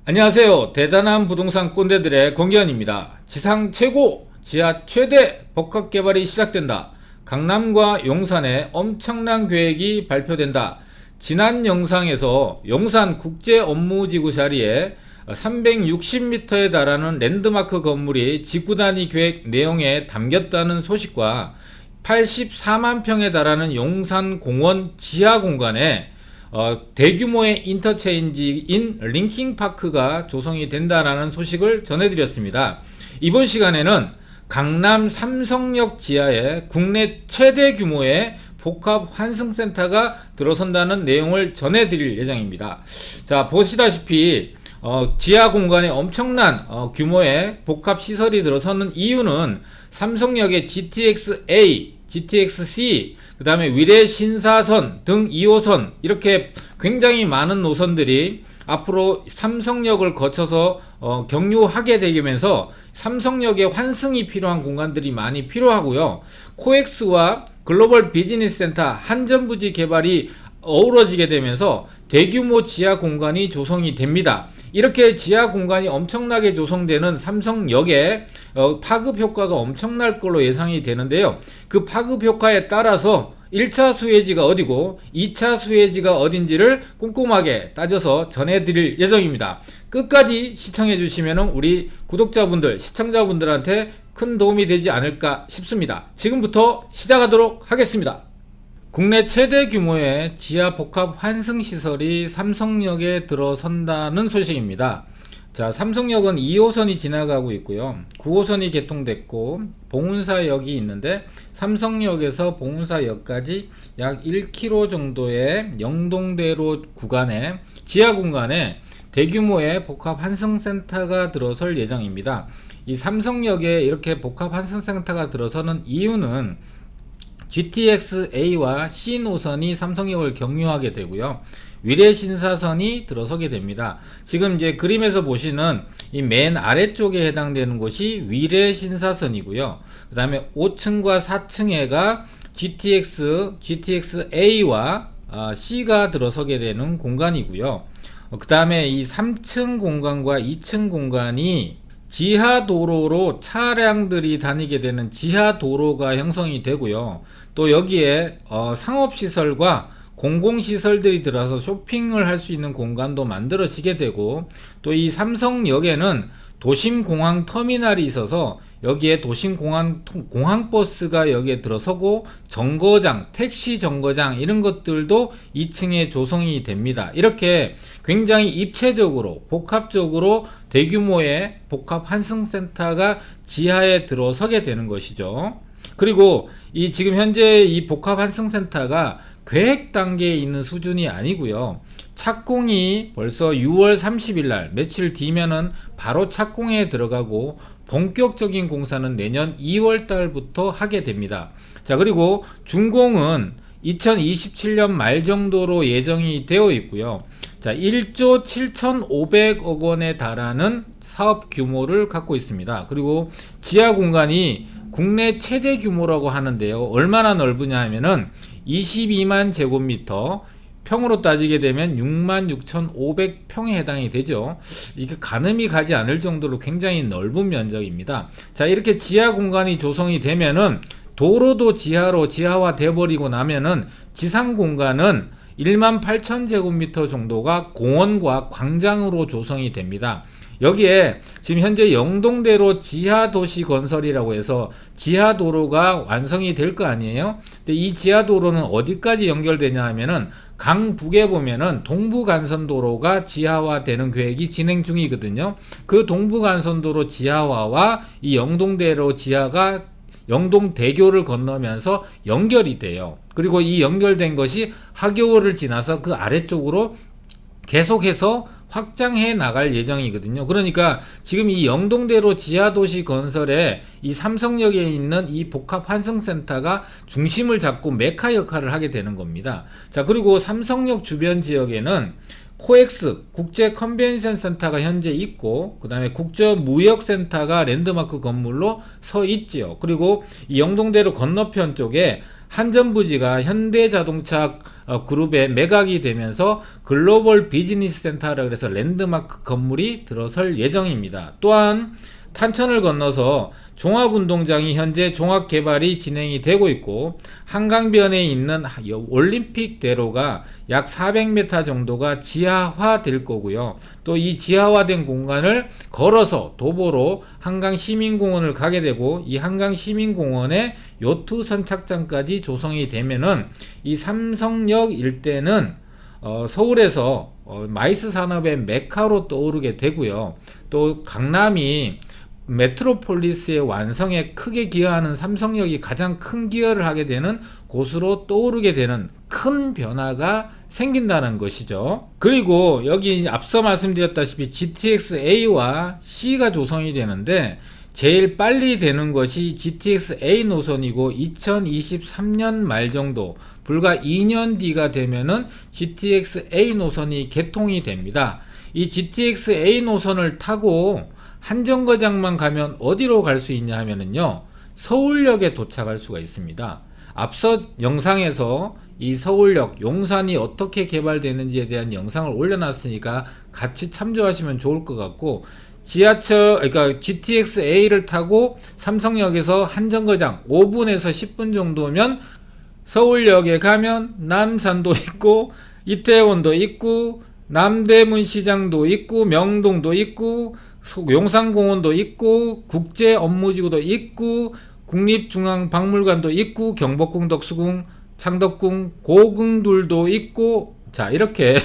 안녕하세요. 대단한 부동산 꼰대들의 권기현입니다. 지상 최고, 지하 최대 복합 개발이 시작된다. 강남과 용산에 엄청난 계획이 발표된다. 지난 영상에서 용산 국제업무지구 자리에 360m에 달하는 랜드마크 건물이 지구 단위 계획 내용에 담겼다는 소식과 84만 평에 달하는 용산공원 지하 공간에 대규모의 인터체인지인 링킹파크가 조성이 된다라는 소식을 전해드렸습니다. 이번 시간에는 강남 삼성역 지하에 국내 최대 규모의 복합 환승센터가 들어선다는 내용을 전해드릴 예정입니다. 자, 보시다시피 지하 공간에 엄청난 규모의 복합 시설이 들어서는 이유는 삼성역의 GTX-A, GTX-C, 그 다음에 위례 신사선 등 2호선 이렇게 굉장히 많은 노선들이 앞으로 삼성역을 거쳐서 경유하게 되면서 삼성역의 환승이 필요한 공간들이 많이 필요하고요. 코엑스와 글로벌 비즈니스 센터 한전부지 개발이 어우러지게 되면서 대규모 지하 공간이 조성이 됩니다. 이렇게 지하 공간이 엄청나게 조성되는 삼성역에 파급 효과가 엄청날 걸로 예상이 되는데요. 그 파급 효과에 따라서 1차 수혜지가 어디고 2차 수혜지가 어딘지를 꼼꼼하게 따져서 전해드릴 예정입니다. 끝까지 시청해 주시면 우리 구독자분들, 시청자분들한테 큰 도움이 되지 않을까 싶습니다. 지금부터 시작하도록 하겠습니다. 국내 최대 규모의 지하 복합 환승시설이 삼성역에 들어선다는 소식입니다. 자, 삼성역은 2호선이 지나가고 있고요. 9호선이 개통됐고 봉은사역이 있는데 삼성역에서 봉은사역까지 약 1km 정도의 영동대로 구간에 지하 공간에 대규모의 복합 환승센터가 들어설 예정입니다. 이 삼성역에 이렇게 복합 환승센터가 들어서는 이유는 GTX-A와 C 노선이 삼성역을 경유하게 되고요. 위례 신사선이 들어서게 됩니다. 지금 이제 그림에서 보시는 이 맨 아래쪽에 해당되는 곳이 위례 신사선이고요. 그 다음에 5층과 4층에가 GTX-A와 C가 들어서게 되는 공간이고요. 그 다음에 이 3층 공간과 2층 공간이 지하 도로로 차량들이 다니게 되는 지하 도로가 형성이 되고요. 또 여기에 상업시설과 공공시설들이 들어서 쇼핑을 할 수 있는 공간도 만들어지게 되고, 또 이 삼성역에는 도심공항 터미널이 있어서 여기에 공항버스가 여기에 들어서고 정거장, 택시 정거장 이런 것들도 2층에 조성이 됩니다. 이렇게 굉장히 입체적으로 복합적으로 대규모의 복합 환승센터가 지하에 들어서게 되는 것이죠. 그리고 이 지금 현재 이 복합 환승센터가 계획 단계에 있는 수준이 아니고요. 착공이 벌써 6월 30일 날 며칠 뒤면은 바로 착공에 들어가고 본격적인 공사는 내년 2월 달부터 하게 됩니다. 자, 그리고 준공은 2027년 말 정도로 예정이 되어 있고요. 자, 1조 7,500억 원에 달하는 사업 규모를 갖고 있습니다. 그리고 지하 공간이 국내 최대 규모라고 하는데요. 얼마나 넓으냐 하면은 22만 제곱미터, 평으로 따지게 되면 66,500평에 해당이 되죠. 이게 가늠이 가지 않을 정도로 굉장히 넓은 면적입니다. 자, 이렇게 지하 공간이 조성이 되면은 도로도 지하로 지하화 돼버리고 나면은 지상 공간은 18,000제곱미터 정도가 공원과 광장으로 조성이 됩니다. 여기에 지금 현재 영동대로 지하도시 건설이라고 해서 지하도로가 완성이 될 거 아니에요. 근데 이 지하도로는 어디까지 연결되냐 하면은 강북에 보면은 동부간선도로가 지하화되는 계획이 진행 중이거든요. 그 동부간선도로 지하화와 이 영동대로 지하가 영동대교를 건너면서 연결이 돼요. 그리고 이 연결된 것이 하교를 지나서 그 아래쪽으로 계속해서 확장해 나갈 예정이거든요. 그러니까 지금 이 영동대로 지하도시 건설에 이 삼성역에 있는 이 복합 환승센터가 중심을 잡고 메카 역할을 하게 되는 겁니다. 자, 그리고 삼성역 주변 지역에는 코엑스 국제 컨벤션 센터가 현재 있고, 그 다음에 국제무역센터가 랜드마크 건물로 서 있지요. 그리고 이 영동대로 건너편 쪽에 한전부지가 현대자동차 그룹에 매각이 되면서 글로벌 비즈니스 센터라 그래서 랜드마크 건물이 들어설 예정입니다. 또한 탄천을 건너서 종합운동장이 현재 종합개발이 진행이 되고 있고, 한강변에 있는 올림픽대로가 약 400m 정도가 지하화될 거고요. 또 이 지하화된 공간을 걸어서 도보로 한강시민공원을 가게 되고, 이 한강시민공원에 요트 선착장까지 조성이 되면은 이 삼성역 일대는 서울에서 마이스 산업의 메카로 떠오르게 되고요. 또 강남이 메트로폴리스의 완성에 크게 기여하는 삼성역이 가장 큰 기여를 하게 되는 곳으로 떠오르게 되는 큰 변화가 생긴다는 것이죠. 그리고 여기 앞서 말씀드렸다시피 GTX A와 C가 조성이 되는데, 제일 빨리 되는 것이 GTX A 노선이고 2023년 말 정도, 불과 2년 뒤가 되면은 GTX A 노선이 개통이 됩니다. 이 GTX A 노선을 타고 한정거장만 가면 어디로 갈 수 있냐 하면은요, 서울역에 도착할 수가 있습니다. 앞서 영상에서 이 서울역 용산이 어떻게 개발되는지에 대한 영상을 올려놨으니까 같이 참조하시면 좋을 것 같고, 그러니까 GTX A를 타고 삼성역에서 한정거장 5분에서 10분 정도면 서울역에 가면 남산도 있고 이태원도 있고 남대문 시장도 있고 명동도 있고 용산공원도 있고 국제 업무지구도 있고 국립중앙박물관도 있고 경복궁, 덕수궁, 창덕궁, 고궁들도 있고, 자 이렇게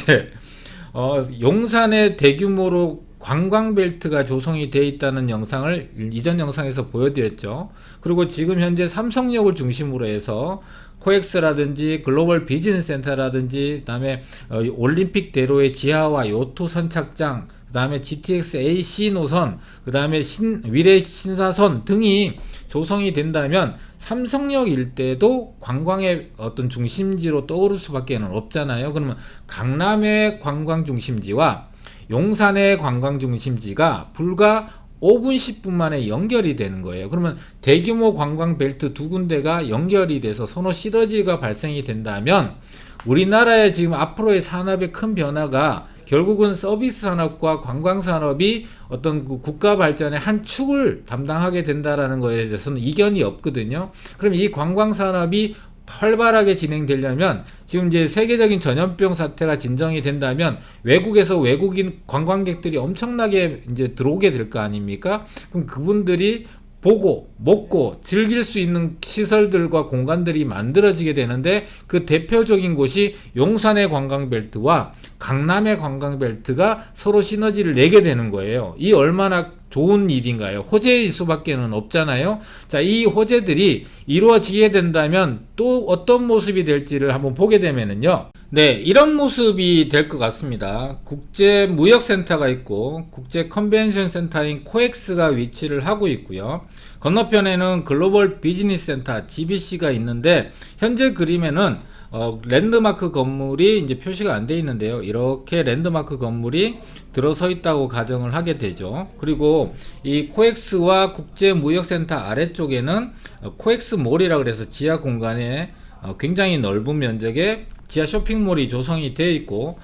용산에 대규모로 관광벨트가 조성이 되어 있다는 영상을 이전 영상에서 보여드렸죠. 그리고 지금 현재 삼성역을 중심으로 해서 코엑스라든지 글로벌 비즈니스 센터라든지, 그 다음에 올림픽대로의 지하와 요트 선착장, 그 다음에 GTX AC 노선, 그 다음에 위례 신사선 등이 조성이 된다면 삼성역 일대도 관광의 어떤 중심지로 떠오를 수밖에 없잖아요. 그러면 강남의 관광 중심지와 용산의 관광 중심지가 불과 5분 10분 만에 연결이 되는 거예요. 그러면 대규모 관광 벨트 두 군데가 연결이 돼서 서로 시너지가 발생이 된다면 우리나라의 지금 앞으로의 산업의 큰 변화가 결국은 서비스 산업과 관광 산업이 어떤 국가 발전의 한 축을 담당하게 된다라는 거에 대해서는 이견이 없거든요. 그럼 이 관광 산업이 활발하게 진행되려면 지금 이제 세계적인 전염병 사태가 진정이 된다면 외국에서 외국인 관광객들이 엄청나게 이제 들어오게 될 거 아닙니까? 그럼 그분들이 보고 먹고 즐길 수 있는 시설들과 공간들이 만들어지게 되는데, 그 대표적인 곳이 용산의 관광벨트와 강남의 관광벨트가 서로 시너지를 내게 되는 거예요. 이 얼마나 좋은 일인가요? 호재일 수밖에는 없잖아요. 자, 이 호재들이 이루어지게 된다면 또 어떤 모습이 될지를 한번 보게 되면은요, 네, 이런 모습이 될 것 같습니다. 국제무역센터가 있고 국제 컨벤션 센터인 코엑스가 위치를 하고 있고요. 건너편에는 글로벌 비즈니스 센터 GBC가 있는데, 현재 그림에는 랜드마크 건물이 이제 표시가 안 돼 있는데요. 이렇게 랜드마크 건물이 들어서 있다고 가정을 하게 되죠. 그리고 이 코엑스와 국제무역센터 아래쪽에는 코엑스몰이라고 해서 지하 공간에 굉장히 넓은 면적의 지하 쇼핑몰이 조성이 되어 있고,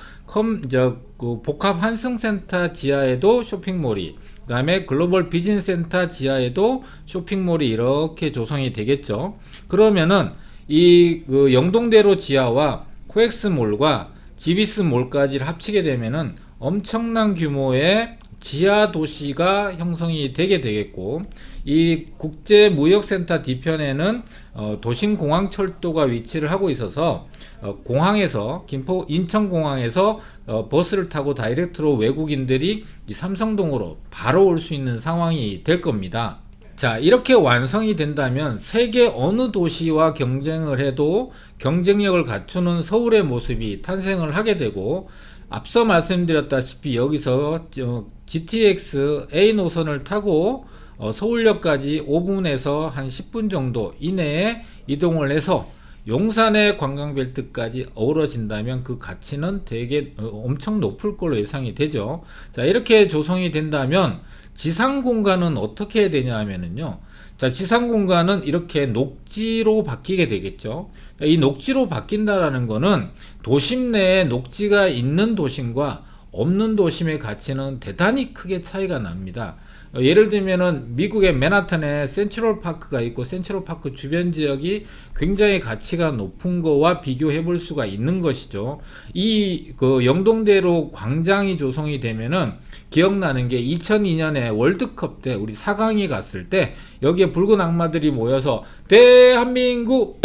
복합 환승센터 지하에도 쇼핑몰이, 그 다음에 글로벌 비즈니스 센터 지하에도 쇼핑몰이 이렇게 조성이 되겠죠. 그러면은 이 영동대로 지하와 코엑스몰과 GBS몰까지를 합치게 되면은 엄청난 규모의 지하 도시가 형성이 되게 되겠고, 이 국제무역센터 뒤편에는 도심공항철도가 위치를 하고 있어서 공항에서 인천공항에서 버스를 타고 다이렉트로 외국인들이 이 삼성동으로 바로 올 수 있는 상황이 될 겁니다. 자, 이렇게 완성이 된다면 세계 어느 도시와 경쟁을 해도 경쟁력을 갖추는 서울의 모습이 탄생을 하게 되고, 앞서 말씀드렸다시피 여기서 GTX A 노선을 타고 서울역까지 5분에서 한 10분 정도 이내에 이동을 해서 용산의 관광벨트까지 어우러진다면 그 가치는 되게 엄청 높을 걸로 예상이 되죠. 자, 이렇게 조성이 된다면 지상 공간은 어떻게 해야 되냐 하면은요, 자, 지상 공간은 이렇게 녹지로 바뀌게 되겠죠. 이 녹지로 바뀐다라는 거는 도심 내에 녹지가 있는 도심과 없는 도심의 가치는 대단히 크게 차이가 납니다. 예를 들면은 미국의 맨하탄에 센트럴 파크가 있고 센트럴 파크 주변 지역이 굉장히 가치가 높은 거와 비교해 볼 수가 있는 것이죠. 이 영동대로 광장이 조성이 되면은 기억나는 게 2002년에 월드컵 때 우리 4강에 갔을 때 여기에 붉은 악마들이 모여서 대한민국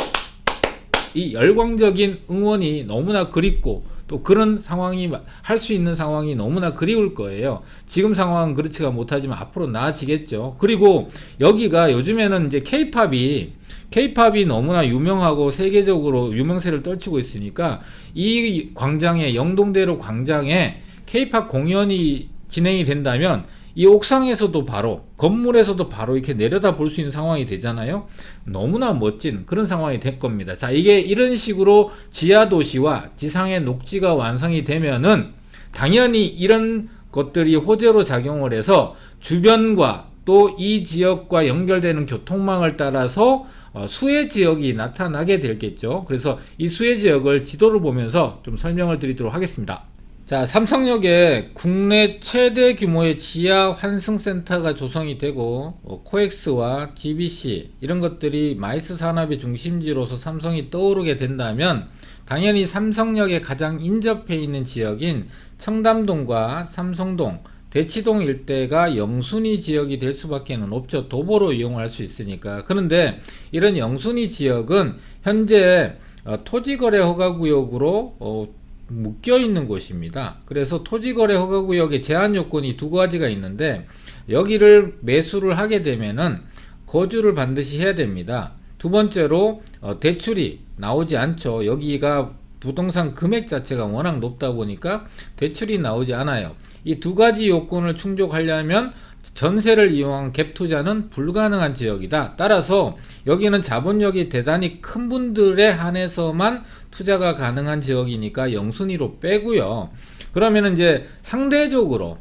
이 열광적인 응원이 너무나 그립고 또 그런 상황이 할 수 있는 상황이 너무나 그리울 거예요. 지금 상황은 그렇지가 못하지만 앞으로 나아지겠죠. 그리고 여기가 요즘에는 이제 K-팝이 너무나 유명하고 세계적으로 유명세를 떨치고 있으니까 이 광장에 영동대로 광장에 K-팝 공연이 진행이 된다면 이 옥상에서도 바로 건물에서도 바로 이렇게 내려다 볼 수 있는 상황이 되잖아요. 너무나 멋진 그런 상황이 될 겁니다. 자, 이게 이런 식으로 지하 도시와 지상의 녹지가 완성이 되면은 당연히 이런 것들이 호재로 작용을 해서 주변과 또 이 지역과 연결되는 교통망을 따라서 수혜 지역이 나타나게 되겠죠. 그래서 이 수혜 지역을 지도를 보면서 좀 설명을 드리도록 하겠습니다. 자, 삼성역에 국내 최대 규모의 지하 환승센터가 조성이 되고 코엑스와 GBC 이런 것들이 마이스 산업의 중심지로서 삼성이 떠오르게 된다면 당연히 삼성역에 가장 인접해 있는 지역인 청담동과 삼성동, 대치동 일대가 영순위 지역이 될 수밖에 없죠. 도보로 이용할 수 있으니까. 그런데 이런 영순위 지역은 현재 토지거래 허가구역으로 묶여 있는 곳입니다. 그래서 토지거래 허가구역의 제한 요건이 두 가지가 있는데 여기를 매수를 하게 되면은 거주를 반드시 해야 됩니다. 두 번째로 대출이 나오지 않죠. 여기가 부동산 금액 자체가 워낙 높다 보니까 대출이 나오지 않아요. 이 두 가지 요건을 충족하려면 전세를 이용한 갭 투자는 불가능한 지역이다. 따라서 여기는 자본력이 대단히 큰 분들에 한해서만 투자가 가능한 지역이니까 영순위로 빼고요. 그러면 이제 상대적으로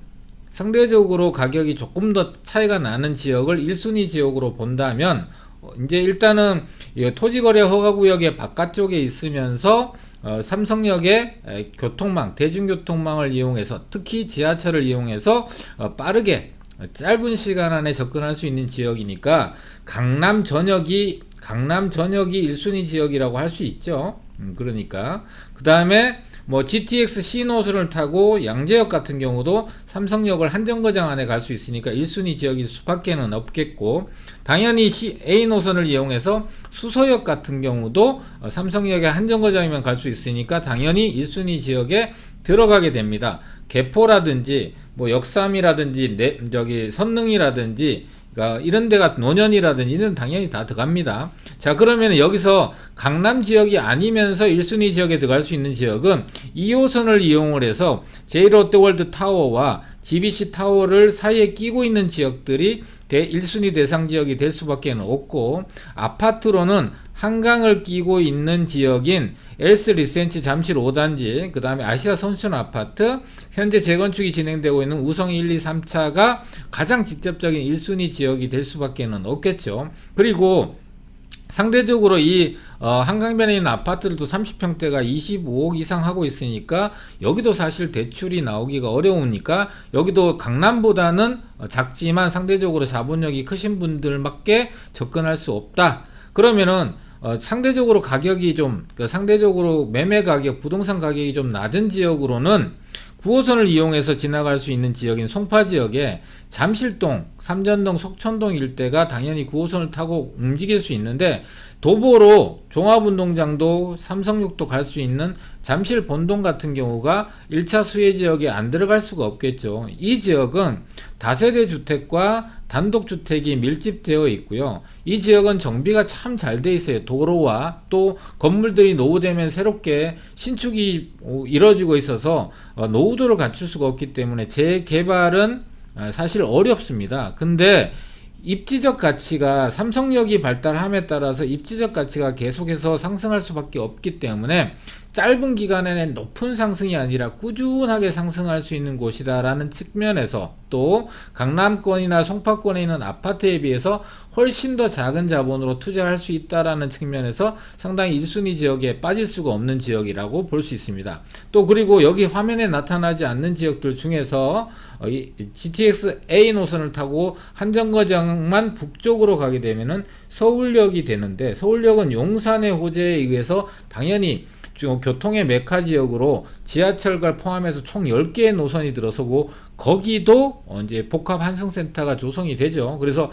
가격이 조금 더 차이가 나는 지역을 1순위 지역으로 본다면 이제 일단은 토지거래 허가구역의 바깥쪽에 있으면서 삼성역의 교통망, 대중교통망을 이용해서 특히 지하철을 이용해서 빠르게 짧은 시간 안에 접근할 수 있는 지역이니까 강남 전역이 1순위 지역이라고 할 수 있죠. 그러니까 그 다음에 뭐 GTX C노선을 타고 양재역 같은 경우도 삼성역을 한정거장 안에 갈 수 있으니까 1순위 지역일 수밖에는 없겠고, 당연히 A노선을 이용해서 수서역 같은 경우도 삼성역의 한정거장이면 갈 수 있으니까 당연히 1순위 지역에 들어가게 됩니다. 개포라든지 뭐 역삼이라든지 선릉이라든지 이런 데가 노년이라든지 이런 당연히 다 들어갑니다. 자, 그러면 여기서 강남 지역이 아니면서 1순위 지역에 들어갈 수 있는 지역은 2호선을 이용을 해서 제1롯데월드 타워와 GBC 타워를 사이에 끼고 있는 지역들이 1순위 대상 지역이 될 수밖에 없고, 아파트로는 한강을 끼고 있는 지역인 엘스 리센치 잠실 5단지, 그 다음에 아시아 선수촌 아파트, 현재 재건축이 진행되고 있는 우성 1, 2, 3차가 가장 직접적인 1순위 지역이 될 수밖에 없겠죠. 그리고 상대적으로 이 한강변에 있는 아파트들도 30평대가 25억 이상 하고 있으니까 여기도 사실 대출이 나오기가 어려우니까 여기도 강남보다는 작지만 상대적으로 자본력이 크신 분들밖에 접근할 수 없다. 그러면은 상대적으로 가격이 상대적으로 매매 가격, 부동산 가격이 좀 낮은 지역으로는 9호선을 이용해서 지나갈 수 있는 지역인 송파 지역에 잠실동, 삼전동, 석천동 일대가 당연히 9호선을 타고 움직일 수 있는데, 도보로 종합운동장도 삼성역도 갈 수 있는 잠실 본동 같은 경우가 1차 수혜 지역에 안 들어갈 수가 없겠죠. 이 지역은 다세대 주택과 단독주택이 밀집되어 있고요. 이 지역은 정비가 참 잘 돼 있어요. 도로와 또 건물들이 노후되면 새롭게 신축이 이루어지고 있어서 노후도를 갖출 수가 없기 때문에 재개발은 사실 어렵습니다. 근데 입지적 가치가, 삼성역이 발달함에 따라서 입지적 가치가 계속해서 상승할 수밖에 없기 때문에 짧은 기간에 높은 상승이 아니라 꾸준하게 상승할 수 있는 곳이다라는 측면에서, 또 강남권이나 송파권에 있는 아파트에 비해서 훨씬 더 작은 자본으로 투자할 수 있다라는 측면에서 상당히 1순위 지역에 빠질 수가 없는 지역이라고 볼 수 있습니다. 또 그리고 여기 화면에 나타나지 않는 지역들 중에서 GTX A 노선을 타고 한 정거장만 북쪽으로 가게 되면은 서울역이 되는데, 서울역은 용산의 호재에 의해서 당연히 교통의 메카 지역으로 지하철과 포함해서 총 10개의 노선이 들어서고, 거기도 이제 복합 환승센터가 조성이 되죠. 그래서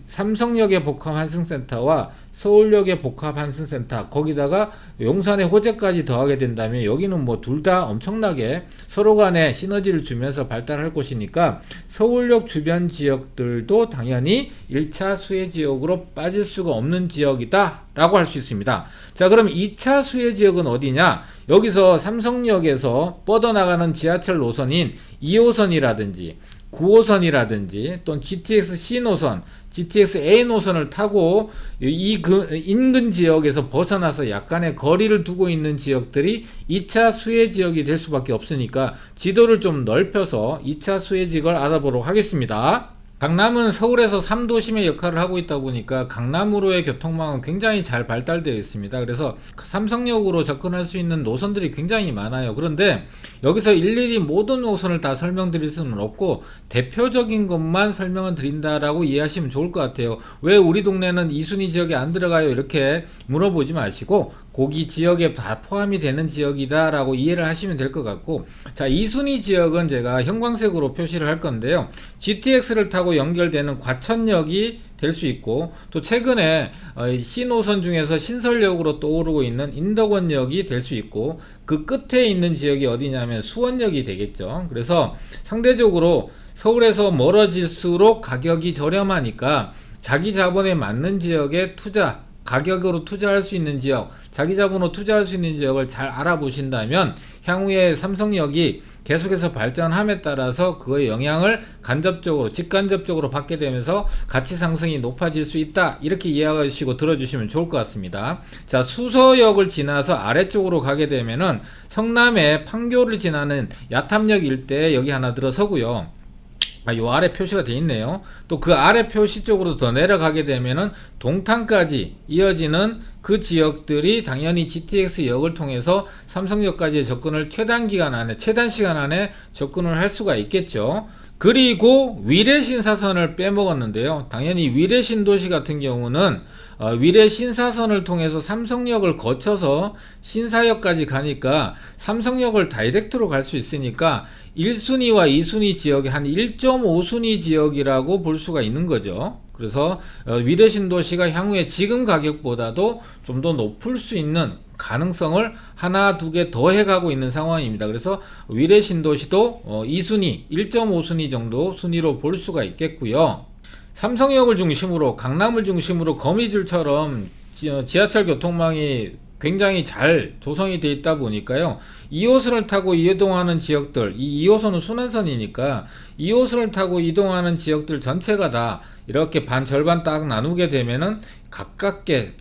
삼성역의 복합 환승센터와 서울역의 복합 환승센터, 거기다가 용산의 호재까지 더하게 된다면 여기는 뭐 둘 다 엄청나게 서로 간에 시너지를 주면서 발달할 곳이니까 서울역 주변 지역들도 당연히 1차 수혜 지역으로 빠질 수가 없는 지역이다 라고 할 수 있습니다. 자, 그럼 2차 수혜 지역은 어디냐? 여기서 삼성역에서 뻗어나가는 지하철 노선인 2호선이라든지 9호선이라든지 또는 GTX C 노선, GTX A 노선을 타고 이 인근 지역에서 벗어나서 약간의 거리를 두고 있는 지역들이 2차 수혜 지역이 될 수밖에 없으니까 지도를 좀 넓혀서 2차 수혜 지역을 알아보도록 하겠습니다. 강남은 서울에서 3도심의 역할을 하고 있다 보니까 강남으로의 교통망은 굉장히 잘 발달되어 있습니다. 그래서 삼성역으로 접근할 수 있는 노선들이 굉장히 많아요. 그런데 여기서 일일이 모든 노선을 다 설명드릴 수는 없고 대표적인 것만 설명을 드린다라고 이해하시면 좋을 것 같아요. 왜 우리 동네는 2순위 지역에 안 들어가요? 이렇게 물어보지 마시고 거기 지역에 다 포함이 되는 지역이다 라고 이해를 하시면 될 것 같고, 자, 2순위 지역은 제가 형광색으로 표시를 할 건데요, GTX를 타고 연결되는 과천역이 될 수 있고, 또 최근에 C노선 중에서 신설역으로 떠오르고 있는 인덕원역이 될 수 있고, 그 끝에 있는 지역이 어디냐면 수원역이 되겠죠. 그래서 상대적으로 서울에서 멀어질수록 가격이 저렴하니까 자기 자본에 맞는 지역에 가격으로 투자할 수 있는 지역, 자기 자본으로 투자할 수 있는 지역을 잘 알아보신다면 향후에 삼성역이 계속해서 발전함에 따라서 그의 영향을 간접적으로, 직간접적으로 받게 되면서 가치 상승이 높아질 수 있다, 이렇게 이해하시고 들어주시면 좋을 것 같습니다. 자, 수서역을 지나서 아래쪽으로 가게 되면은 성남의 판교를 지나는 야탐역 일대에 여기 하나 들어서고요. 요 아래 표시가 되어 있네요. 또 그 아래 표시 쪽으로 더 내려가게 되면은 동탄까지 이어지는 그 지역들이 당연히 GTX 역을 통해서 삼성역까지의 접근을 최단 시간 안에 접근을 할 수가 있겠죠. 그리고 위례신사선을 빼먹었는데요. 당연히 위례신도시 같은 경우는 위례신사선을 통해서 삼성역을 거쳐서 신사역까지 가니까 삼성역을 다이렉트로 갈 수 있으니까 1순위와 2순위 지역이 한 1.5순위 지역이라고 볼 수가 있는 거죠. 그래서 위례신도시가 향후에 지금 가격보다도 좀 더 높을 수 있는 가능성을 하나 두 개 더 해가고 있는 상황입니다. 그래서 위례신도시도 2순위, 1.5순위 정도 순위로 볼 수가 있겠고요. 삼성역을 중심으로, 강남을 중심으로 거미줄처럼 지하철 교통망이 굉장히 잘 조성이 되어 있다 보니까요, 2호선을 타고 이동하는 지역들, 이 2호선은 순환선이니까 2호선을 타고 이동하는 지역들 전체가 다 이렇게 절반 딱 나누게 되면은 가깝게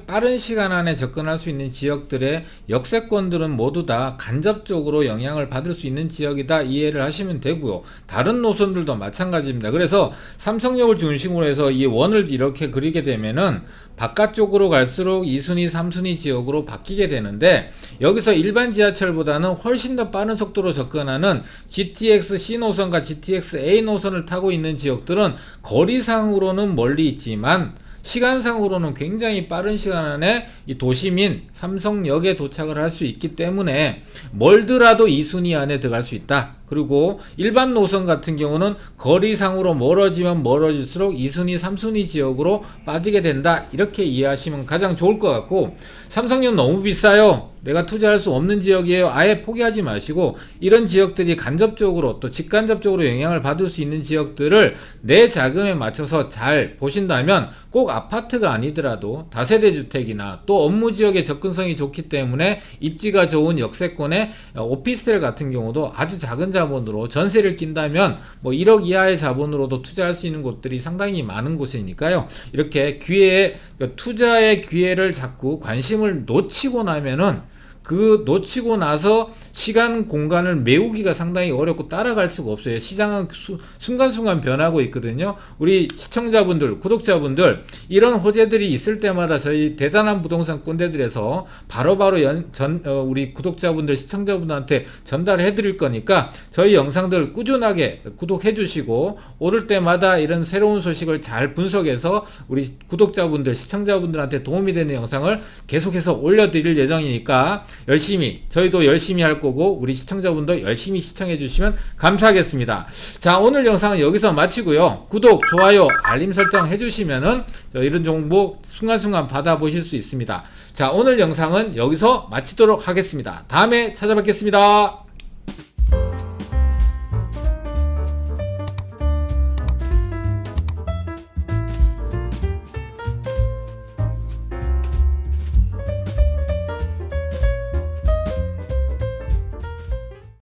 빠른 시간 안에 접근할 수 있는 지역들의 역세권들은 모두 다 간접적으로 영향을 받을 수 있는 지역이다, 이해를 하시면 되고요. 다른 노선들도 마찬가지입니다. 그래서 삼성역을 중심으로 해서 이 원을 이렇게 그리게 되면은 바깥쪽으로 갈수록 2순위, 3순위 지역으로 바뀌게 되는데, 여기서 일반 지하철보다는 훨씬 더 빠른 속도로 접근하는 GTX C 노선과 GTX A 노선을 타고 있는 지역들은 거리상으로는 멀리 있지만 시간상으로는 굉장히 빠른 시간 안에 이 도심인 삼성역에 도착을 할 수 있기 때문에 멀더라도 2순위 안에 들어갈 수 있다. 그리고 일반 노선 같은 경우는 거리상으로 멀어지면 멀어질수록 2순위, 3순위 지역으로 빠지게 된다, 이렇게 이해하시면 가장 좋을 것 같고, 삼성역 너무 비싸요, 내가 투자할 수 없는 지역이에요, 아예 포기하지 마시고 이런 지역들이 간접적으로 또 직간접적으로 영향을 받을 수 있는 지역들을 내 자금에 맞춰서 잘 보신다면, 꼭 아파트가 아니더라도 다세대 주택이나 또 업무 지역의 접근성이 좋기 때문에 입지가 좋은 역세권의 오피스텔 같은 경우도 아주 작은 자본으로 전세를 낀다면 뭐 1억 이하의 자본으로도 투자할 수 있는 곳들이 상당히 많은 곳이니까요. 이렇게 투자의 기회를 잡고 관심을 놓치고 나면은 그 놓치고 나서 시간 공간을 메우기가 상당히 어렵고 따라갈 수가 없어요. 시장은 순간순간 변하고 있거든요. 우리 시청자분들, 구독자분들 이런 호재들이 있을 때마다 저희 대단한 부동산 꼰대들에서 바로바로 우리 구독자분들, 시청자분들한테 전달해 드릴 거니까 저희 영상들 꾸준하게 구독해 주시고 오를 때마다 이런 새로운 소식을 잘 분석해서 우리 구독자분들, 시청자분들한테 도움이 되는 영상을 계속해서 올려드릴 예정이니까 저희도 열심히 할 거고 우리 시청자분도 열심히 시청해 주시면 감사하겠습니다. 자, 오늘 영상은 여기서 마치고요. 구독, 좋아요, 알림 설정 해주시면은 이런 정보 순간순간 받아보실 수 있습니다. 자, 오늘 영상은 여기서 마치도록 하겠습니다. 다음에 찾아뵙겠습니다.